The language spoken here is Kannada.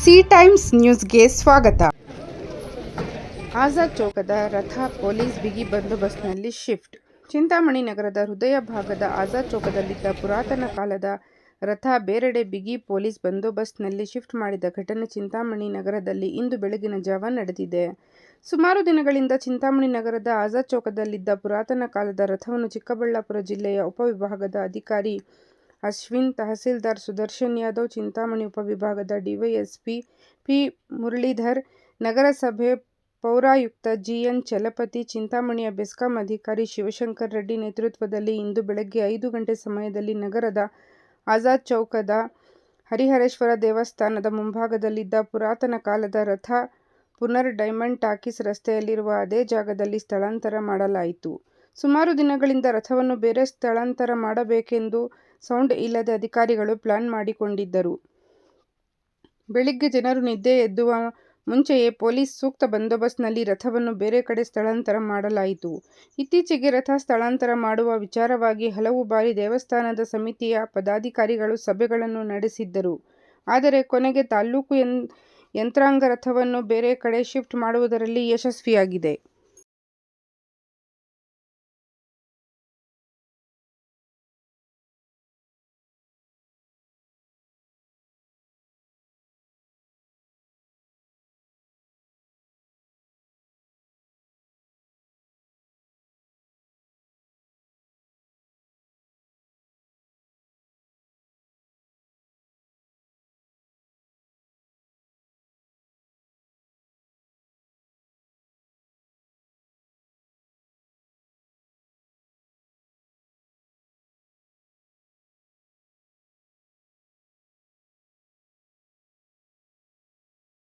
ಸಿ ಟೈಮ್ಸ್ ನ್ಯೂಸ್ಗೆ ಸ್ವಾಗತ. ಆಜಾದ್ ಚೌಕದ ರಥ ಪೊಲೀಸ್ ಬಿಗಿ ಬಂದೋಬಸ್ತ್ನಲ್ಲಿ ಶಿಫ್ಟ್. ಚಿಂತಾಮಣಿ ನಗರದ ಹೃದಯ ಭಾಗದ ಆಜಾದ್ ಚೌಕದಲ್ಲಿದ್ದ ಪುರಾತನ ಕಾಲದ ರಥ ಬೇರೆಡೆ ಬಿಗಿ ಪೊಲೀಸ್ ಬಂದೋಬಸ್ತ್ನಲ್ಲಿ ಶಿಫ್ಟ್ ಮಾಡಿದ ಘಟನೆ ಚಿಂತಾಮಣಿ ನಗರದಲ್ಲಿ ಇಂದು ಬೆಳಗಿನ ಜಾವ ನಡೆದಿದೆ. ಸುಮಾರು ದಿನಗಳಿಂದ ಚಿಂತಾಮಣಿ ನಗರದ ಆಜಾದ್ ಚೌಕದಲ್ಲಿದ್ದ ಪುರಾತನ ಕಾಲದ ರಥವನ್ನು ಚಿಕ್ಕಬಳ್ಳಾಪುರ ಜಿಲ್ಲೆಯ ಉಪವಿಭಾಗದ ಅಧಿಕಾರಿ ಅಶ್ವಿನ್, ತಹಸೀಲ್ದಾರ್ ಸುದರ್ಶನ್ ಯಾದವ್, ಚಿಂತಾಮಣಿ ಉಪವಿಭಾಗದ ಡಿವೈಎಸ್ಪಿ ಪಿ. ಮುರಳೀಧರ್, ನಗರಸಭೆ ಪೌರಾಯುಕ್ತ ಜಿ. ಎನ್. ಚಲಪತಿ, ಚಿಂತಾಮಣಿಯ ಬೆಸ್ಕಾಂ ಅಧಿಕಾರಿ ಶಿವಶಂಕರ್ ರೆಡ್ಡಿ ನೇತೃತ್ವದಲ್ಲಿ ಇಂದು ಬೆಳಗ್ಗೆ 5 ಗಂಟೆ ಸಮಯದಲ್ಲಿ ನಗರದ ಆಜಾದ್ ಚೌಕದ ಹರಿಹರೇಶ್ವರ ದೇವಸ್ಥಾನದ ಮುಂಭಾಗದಲ್ಲಿದ್ದ ಪುರಾತನ ಕಾಲದ ರಥ ಪುನರ್ ಡೈಮಂಡ್ ಟಾಕೀಸ್ ರಸ್ತೆಯಲ್ಲಿರುವ ಅದೇ ಜಾಗದಲ್ಲಿ ಸ್ಥಳಾಂತರ ಮಾಡಲಾಯಿತು. ಸುಮಾರು ದಿನಗಳಿಂದ ರಥವನ್ನು ಬೇರೆ ಸ್ಥಳಾಂತರ ಮಾಡಬೇಕೆಂದು ಸೌಂಡ್ ಇಲ್ಲದೆ ಅಧಿಕಾರಿಗಳು ಪ್ಲಾನ್ ಮಾಡಿಕೊಂಡಿದ್ದರು. ಬೆಳಿಗ್ಗೆ ಜನರು ನಿದ್ದೆ ಎದ್ದುವ ಮುಂಚೆಯೇ ಪೊಲೀಸ್ ಸೂಕ್ತ ಬಂದೋಬಸ್ತ್ನಲ್ಲಿ ರಥವನ್ನು ಬೇರೆ ಕಡೆ ಸ್ಥಳಾಂತರ ಮಾಡಲಾಯಿತು. ಇತ್ತೀಚೆಗೆ ರಥ ಸ್ಥಳಾಂತರ ಮಾಡುವ ವಿಚಾರವಾಗಿ ಹಲವು ಬಾರಿ ದೇವಸ್ಥಾನದ ಸಮಿತಿಯ ಪದಾಧಿಕಾರಿಗಳು ಸಭೆಗಳನ್ನು ನಡೆಸಿದ್ದರು. ಆದರೆ ಕೊನೆಗೆ ತಾಲ್ಲೂಕು ಯಂತ್ರಾಂಗ ರಥವನ್ನು ಬೇರೆ ಕಡೆ ಶಿಫ್ಟ್ ಮಾಡುವುದರಲ್ಲಿ ಯಶಸ್ವಿಯಾಗಿದೆ.